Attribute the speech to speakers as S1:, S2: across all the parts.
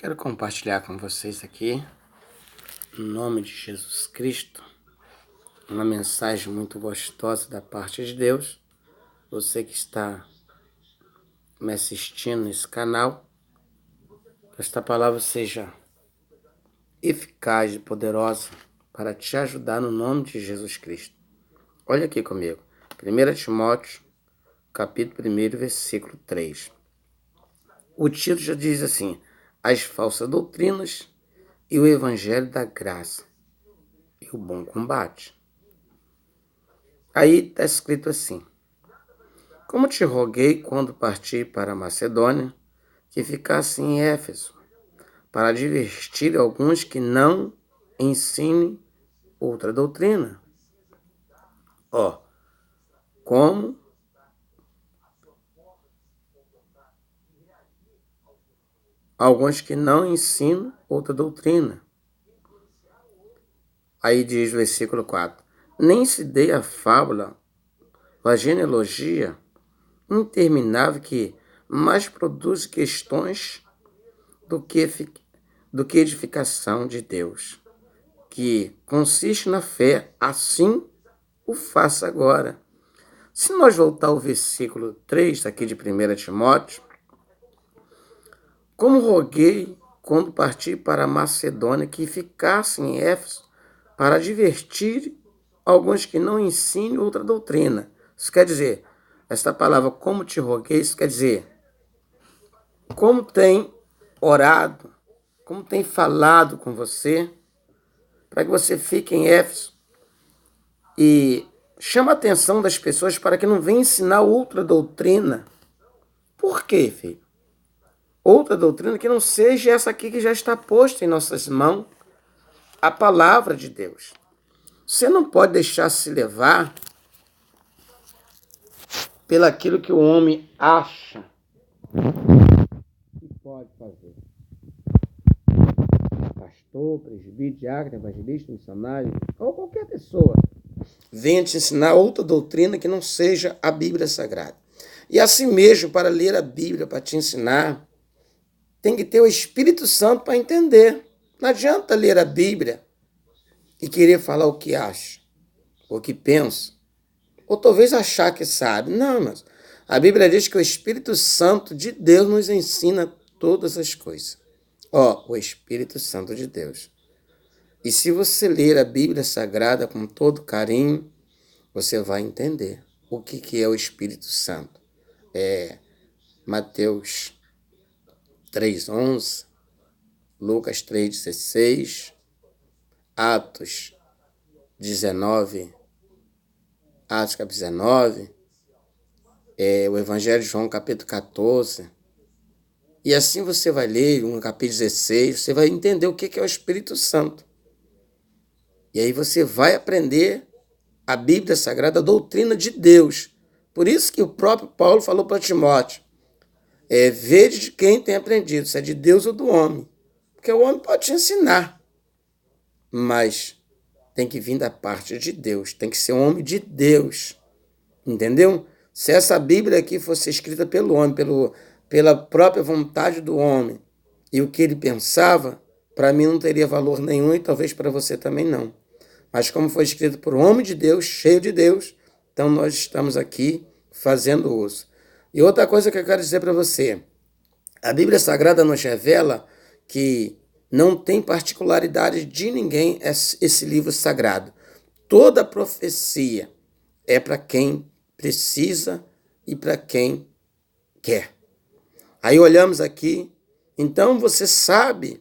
S1: Quero compartilhar com vocês aqui, em nome de Jesus Cristo, uma mensagem muito gostosa da parte de Deus. Você que está me assistindo nesse canal, que esta palavra seja eficaz e poderosa para te ajudar no nome de Jesus Cristo. Olha aqui comigo, 1 Timóteo, capítulo 1, versículo 3. O título já diz assim: as falsas doutrinas e o evangelho da graça e o bom combate. Aí está escrito assim: como te roguei quando parti para a Macedônia, que ficasse em Éfeso, para advertir alguns que não ensinem outra doutrina. Como alguns que não ensinam outra doutrina. Aí diz o versículo 4: nem se dê a fábula, a genealogia interminável que mais produz questões do que edificação de Deus, que consiste na fé, assim o faça agora. Se nós voltar ao versículo 3 aqui de 1 Timóteo, como roguei quando parti para a Macedônia que ficasse em Éfeso para advertir alguns que não ensinem outra doutrina. Isso quer dizer, esta palavra como te roguei, isso quer dizer, como tem orado, como tem falado com você, para que você fique em Éfeso e chama a atenção das pessoas para que não venham ensinar outra doutrina. Por quê, filho? Outra doutrina que não seja essa aqui que já está posta em nossas mãos, a palavra de Deus. Você não pode deixar se levar pelaquilo que o homem acha que pode fazer. Pastor, presbítero, diácono, evangelista, missionário, ou qualquer pessoa venha te ensinar outra doutrina que não seja a Bíblia Sagrada. E assim mesmo, para ler a Bíblia, para te ensinar, tem que ter o Espírito Santo para entender. Não adianta ler a Bíblia e querer falar o que acha, o que pensa, ou talvez achar que sabe. Não, mas a Bíblia diz que o Espírito Santo de Deus nos ensina todas as coisas. O Espírito Santo de Deus. E se você ler a Bíblia Sagrada com todo carinho, você vai entender o que é o Espírito Santo. Mateus 3:11, Lucas 3:16, Atos 19, Atos capítulo 19, o Evangelho de João capítulo 14. E assim você vai ler no capítulo 16, você vai entender o que é o Espírito Santo. E aí você vai aprender a Bíblia Sagrada, a doutrina de Deus. Por isso que o próprio Paulo falou para Timóteo, vede de quem tem aprendido, se é de Deus ou do homem. Porque o homem pode te ensinar, mas tem que vir da parte de Deus, tem que ser um homem de Deus, entendeu? Se essa Bíblia aqui fosse escrita pelo homem, pela própria vontade do homem, e o que ele pensava, para mim não teria valor nenhum e talvez para você também não. Mas como foi escrito por um homem de Deus, cheio de Deus, então nós estamos aqui fazendo uso. E outra coisa que eu quero dizer para você, a Bíblia Sagrada nos revela que não tem particularidade de ninguém esse livro sagrado. Toda profecia é para quem precisa e para quem quer. Aí olhamos aqui, então você sabe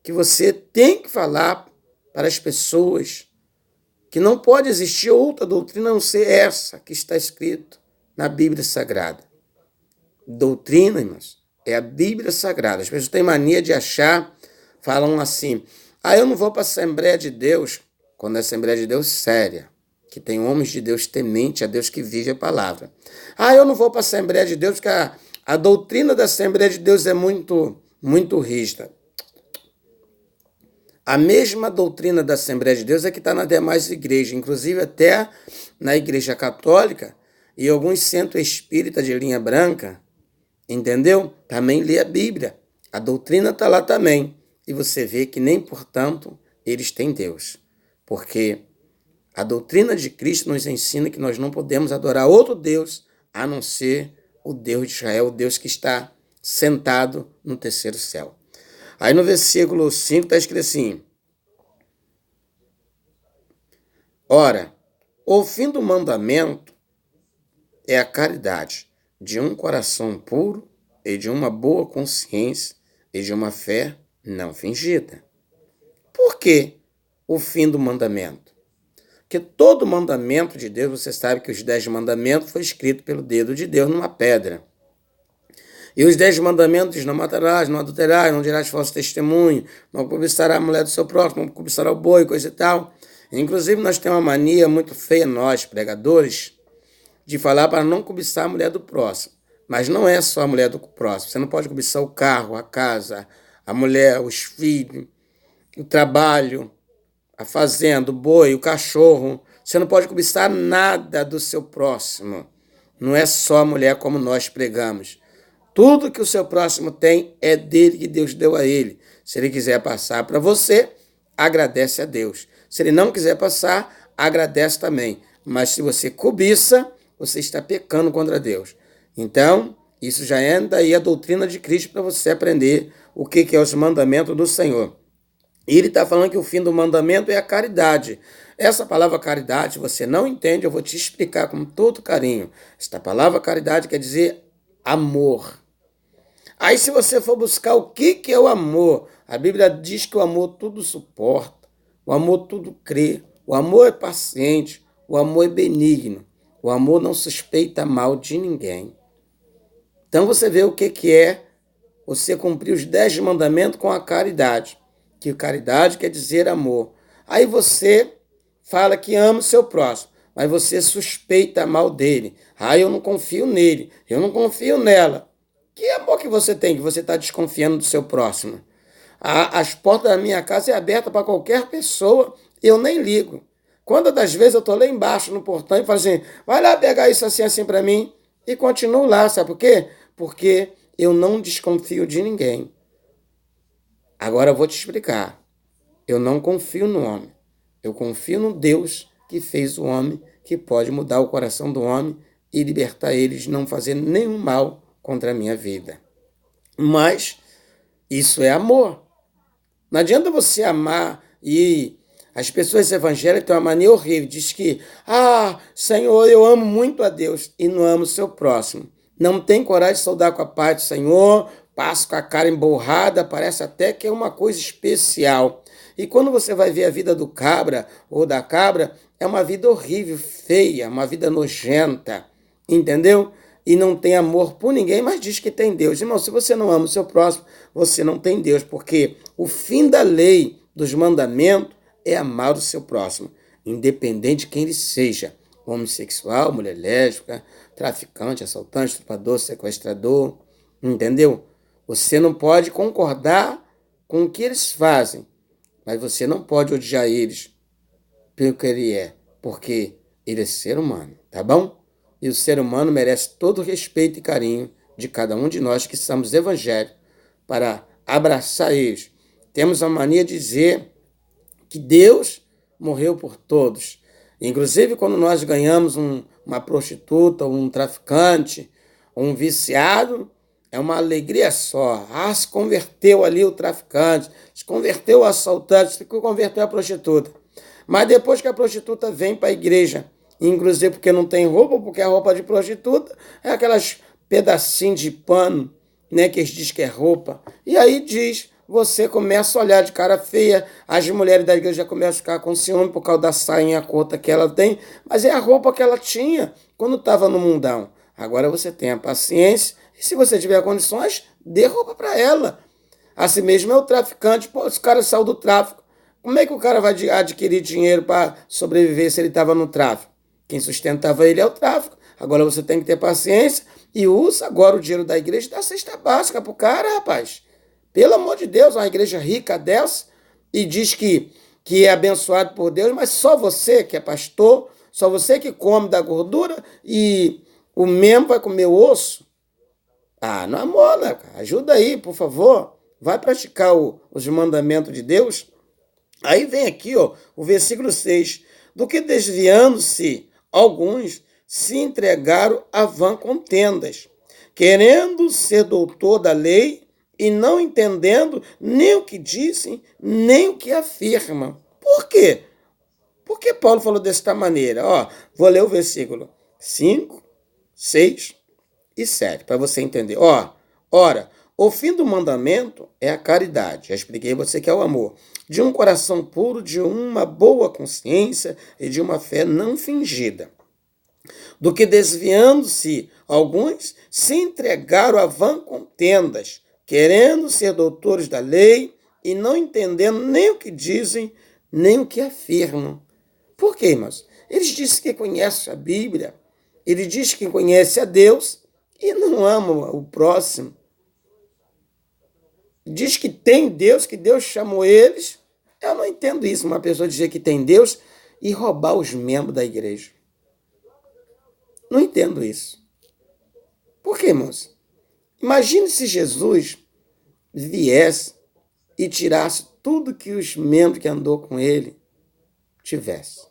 S1: que você tem que falar para as pessoas que não pode existir outra doutrina a não ser essa que está escrito na Bíblia Sagrada. Doutrina, irmãos, é a Bíblia Sagrada. As pessoas têm mania de achar, falam assim, eu não vou para a Assembleia de Deus, quando a Assembleia de Deus séria, que tem homens de Deus temente a Deus que vive a palavra. Eu não vou para a Assembleia de Deus porque a doutrina da Assembleia de Deus é muito, muito rígida. A mesma doutrina da Assembleia de Deus é que está nas demais igrejas, inclusive até na Igreja Católica e alguns centros espíritas de linha branca, entendeu? Também lê a Bíblia. A doutrina está lá também. E você vê que nem, portanto, eles têm Deus. Porque a doutrina de Cristo nos ensina que nós não podemos adorar outro Deus a não ser o Deus de Israel, o Deus que está sentado no terceiro céu. Aí no versículo 5 está escrito assim: ora, o fim do mandamento é a caridade, de um coração puro e de uma boa consciência e de uma fé não fingida. Por que o fim do mandamento? Porque todo mandamento de Deus, você sabe que os 10 mandamentos foi escrito pelo dedo de Deus numa pedra. E os 10 mandamentos: não matarás, não adulterarás, não dirás falso testemunho, não cobiçarás a mulher do seu próximo, não cobiçarás o boi, coisa e tal. Inclusive, nós temos uma mania muito feia, nós, pregadores, de falar para não cobiçar a mulher do próximo. Mas não é só a mulher do próximo. Você não pode cobiçar o carro, a casa, a mulher, os filhos, o trabalho, a fazenda, o boi, o cachorro. Você não pode cobiçar nada do seu próximo. Não é só a mulher como nós pregamos. Tudo que o seu próximo tem é dele, que Deus deu a ele. Se ele quiser passar para você, agradece a Deus. Se ele não quiser passar, agradece também. Mas se você cobiça, você está pecando contra Deus. Então, isso já é daí a doutrina de Cristo para você aprender o que é os mandamentos do Senhor. E ele está falando que o fim do mandamento é a caridade. Essa palavra caridade, você não entende, eu vou te explicar com todo carinho. Esta palavra caridade quer dizer amor. Aí se você for buscar o que é o amor, a Bíblia diz que o amor tudo suporta, o amor tudo crê, o amor é paciente, o amor é benigno, o amor não suspeita mal de ninguém. Então você vê o que é você cumprir os 10 mandamentos com a caridade, que caridade quer dizer amor. Aí você fala que ama o seu próximo, mas você suspeita mal dele. Eu não confio nele, eu não confio nela. Que amor que você tem, que você está desconfiando do seu próximo? As portas da minha casa é aberta para qualquer pessoa, eu nem ligo. Quando das vezes eu estou lá embaixo no portão e falo assim, vai lá pegar isso assim para mim, e continuo lá, sabe por quê? Porque eu não desconfio de ninguém. Agora eu vou te explicar. Eu não confio no homem. Eu confio no Deus que fez o homem, que pode mudar o coração do homem e libertar ele de não fazer nenhum mal contra a minha vida. Mas isso é amor. Não adianta você amar e as pessoas evangélicas têm uma mania horrível. Diz que, Senhor, eu amo muito a Deus e não amo o seu próximo. Não tem coragem de saudar com a paz do Senhor, passa com a cara emborrada, parece até que é uma coisa especial. E quando você vai ver a vida do cabra ou da cabra, é uma vida horrível, feia, uma vida nojenta, entendeu? E não tem amor por ninguém, mas diz que tem Deus. Irmão, se você não ama o seu próximo, você não tem Deus, porque o fim da lei, dos mandamentos, é amar o seu próximo, independente de quem ele seja, homossexual, mulher lésbica, traficante, assaltante, estuprador, sequestrador, entendeu? Você não pode concordar com o que eles fazem, mas você não pode odiar eles pelo que ele é, porque ele é ser humano, tá bom? E o ser humano merece todo o respeito e carinho de cada um de nós que somos evangélicos para abraçar eles. Temos a mania de dizer que Deus morreu por todos. Inclusive, quando nós ganhamos uma prostituta, um traficante, um viciado, é uma alegria só. Se converteu ali o traficante, se converteu o assaltante, se converteu a prostituta. Mas depois que a prostituta vem para a igreja, inclusive porque não tem roupa, porque a roupa de prostituta é aquelas pedacinhos de pano, né, que eles dizem que é roupa. E aí você começa a olhar de cara feia, as mulheres da igreja começam a ficar com ciúme por causa da sainha curta que ela tem, mas é a roupa que ela tinha quando estava no mundão. Agora você tem a paciência, e se você tiver condições, dê roupa para ela. Assim mesmo é o traficante, esse cara saiu do tráfico. Como é que o cara vai adquirir dinheiro para sobreviver se ele estava no tráfico? Quem sustentava ele é o tráfico. Agora você tem que ter paciência e usa agora o dinheiro da igreja da cesta básica pro cara, rapaz. Pelo amor de Deus, uma igreja rica dessa e diz que é abençoado por Deus, mas só você que é pastor, só você que come da gordura e o membro vai comer o osso. Não amola, cara. Ajuda aí, por favor. vai praticar os mandamentos de Deus. Aí vem aqui, ó, o versículo 6. Do que desviando-se, alguns se entregaram a vã contendas, querendo ser doutor da lei e não entendendo nem o que dizem, nem o que afirmam. Por quê? Por que Paulo falou desta maneira? Ó, vou ler o versículo 5, 6 e 7, para você entender. Ó, ora, o fim do mandamento é a caridade. Já expliquei a você que é o amor. De um coração puro, de uma boa consciência e de uma fé não fingida. Do que desviando-se, alguns se entregaram a vã contendas, querendo ser doutores da lei e não entendendo nem o que dizem, nem o que afirmam. Por quê, irmãos? Eles dizem que conhecem a Bíblia, eles dizem que conhecem a Deus e não amam o próximo. Diz que tem Deus, que Deus chamou eles. Eu não entendo isso, uma pessoa dizer que tem Deus e roubar os membros da igreja. Não entendo isso. Por quê, irmãos? Imagine se Jesus viesse e tirasse tudo que os membros que andou com ele tivesse.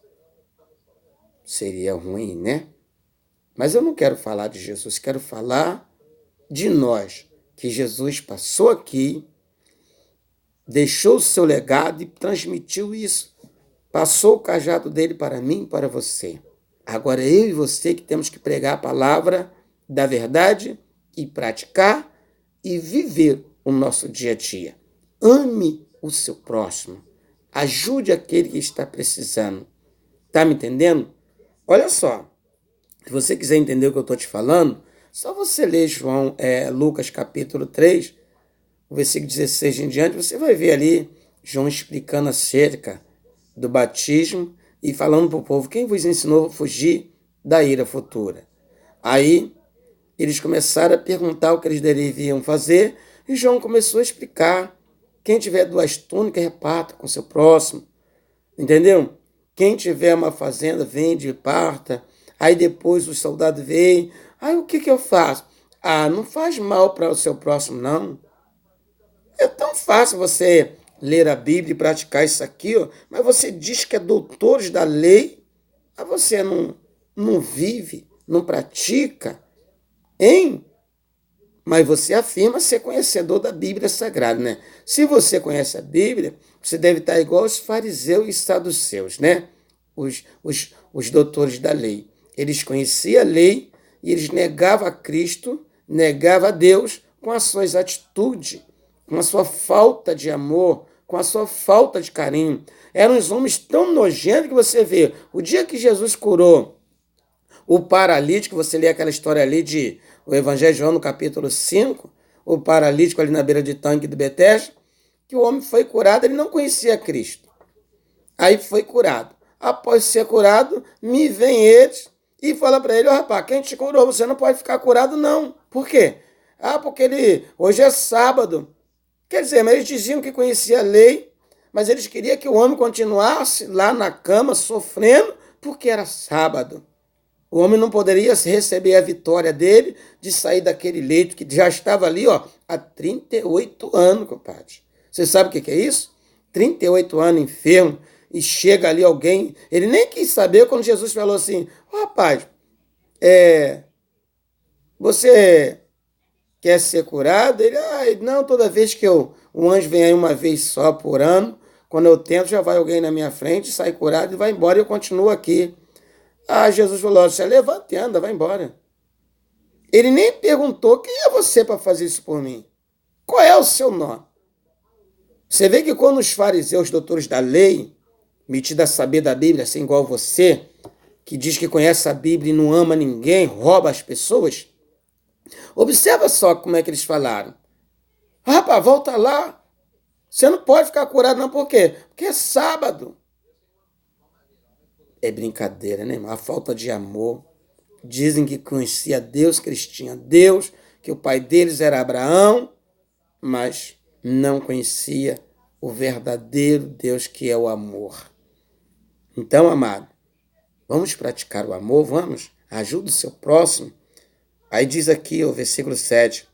S1: Seria ruim, né? Mas eu não quero falar de Jesus, quero falar de nós, que Jesus passou aqui, deixou o seu legado e transmitiu isso. Passou o cajado dele para mim e para você. Agora eu e você que temos que pregar a palavra da verdade e praticar e viver o nosso dia a dia. Ame o seu próximo. Ajude aquele que está precisando. Tá me entendendo? Olha só. Se você quiser entender o que eu estou te falando, só você ler Lucas capítulo 3, o versículo 16 em diante, você vai ver ali João explicando acerca do batismo e falando para o povo, quem vos ensinou a fugir da ira futura? Aí eles começaram a perguntar o que eles deviam fazer e João começou a explicar. Quem tiver 2 túnicas, reparta com seu próximo. Entendeu? Quem tiver uma fazenda, vende e parta. Aí depois o soldado veio. Aí o que eu faço? Não faz mal para o seu próximo, não. É tão fácil você ler a Bíblia e praticar isso aqui, ó, mas você diz que é doutores da lei, mas você não vive, não pratica, hein? Mas você afirma ser conhecedor da Bíblia Sagrada, né? Se você conhece a Bíblia, você deve estar igual aos fariseus e saduceus, né? Os doutores da lei. Eles conheciam a lei e eles negavam a Cristo, negavam a Deus com as suas atitudes, com a sua falta de amor, com a sua falta de carinho. Eram os homens tão nojentos que você vê. O dia que Jesus curou o paralítico, você lê aquela história ali de o Evangelho de João no capítulo 5, o paralítico ali na beira de tanque de Betesda, que o homem foi curado, ele não conhecia Cristo. Aí foi curado. Após ser curado, me vem eles e fala para ele, rapaz, quem te curou? Você não pode ficar curado, não. Por quê? Porque hoje é sábado. Quer dizer, mas eles diziam que conhecia a lei, mas eles queriam que o homem continuasse lá na cama sofrendo porque era sábado. O homem não poderia receber a vitória dele de sair daquele leito que já estava ali, ó, há 38 anos, compadre. Você sabe o que é isso? 38 anos enfermo e chega ali alguém, ele nem quis saber quando Jesus falou assim, rapaz, você quer ser curado? Ele, não, toda vez que um anjo vem aí uma vez só por ano, quando eu tento, já vai alguém na minha frente, sai curado e vai embora e eu continuo aqui. Jesus falou, você levanta e anda, vai embora. Ele nem perguntou, quem é você para fazer isso por mim? Qual é o seu nome? Você vê que quando os fariseus, doutores da lei, metidos a saber da Bíblia, assim igual você, que diz que conhece a Bíblia e não ama ninguém, rouba as pessoas, observa só como é que eles falaram. Rapaz, volta lá. Você não pode ficar curado não, por quê? Porque é sábado. É brincadeira, né, irmão? A falta de amor. Dizem que conhecia Deus, que eles tinham Deus, que o pai deles era Abraão, mas não conhecia o verdadeiro Deus que é o amor. Então, amado, vamos praticar o amor, vamos? Ajude o seu próximo. Aí diz aqui o versículo 7,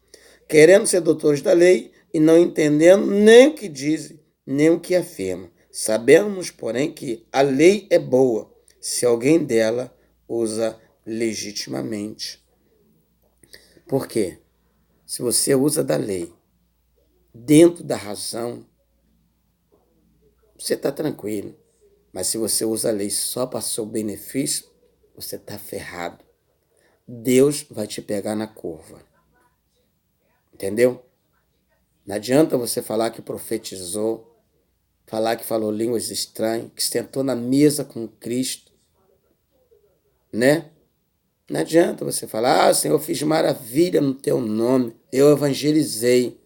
S1: querendo ser doutores da lei, e não entendendo nem o que dizem, nem o que afirmam. Sabemos, porém, que a lei é boa, se alguém dela usa legitimamente. Por quê? Se você usa da lei dentro da razão, você está tranquilo. Mas se você usa a lei só para seu benefício, você está ferrado. Deus vai te pegar na curva. Entendeu? Não adianta você falar que profetizou, falar que falou línguas estranhas, que sentou na mesa com Cristo, né? Não adianta você falar, Senhor, eu fiz maravilha no teu nome, eu evangelizei.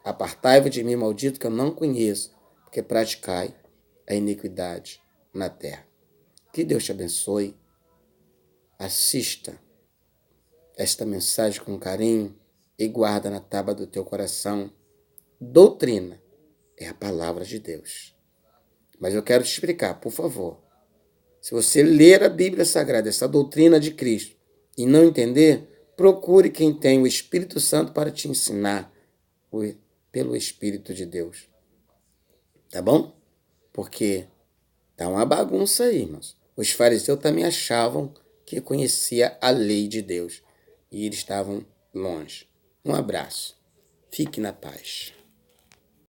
S1: Apartai-vos de mim, maldito, que eu não conheço, porque praticai a iniquidade na terra. Que Deus te abençoe. Assista esta mensagem com carinho e guarda na tábua do teu coração. Doutrina é a palavra de Deus. Mas eu quero te explicar, por favor. Se você ler a Bíblia Sagrada, essa doutrina de Cristo, e não entender, procure quem tem o Espírito Santo para te ensinar pelo Espírito de Deus. Tá bom? Porque tá uma bagunça aí, irmãos. Os fariseus também achavam que conhecia a lei de Deus. E eles estavam longe. Um abraço. Fique na paz.